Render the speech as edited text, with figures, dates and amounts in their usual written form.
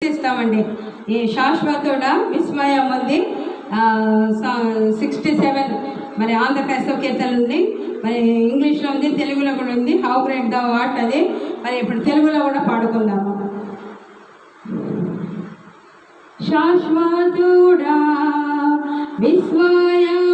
ఇస్తామండి. ఈ శాశ్వతుడా విస్మయం ఉంది 67 మరి ఆంధ్ర క్రైస్తవ కీర్తన ఉంది, మరి ఇంగ్లీష్లో ఉంది, తెలుగులో కూడా ఉంది. హౌ గ్రేట్ ద వాట్ అది మరి ఇప్పుడు తెలుగులో కూడా పాడుకుందాము. శాశ్వతుడా విస్మయం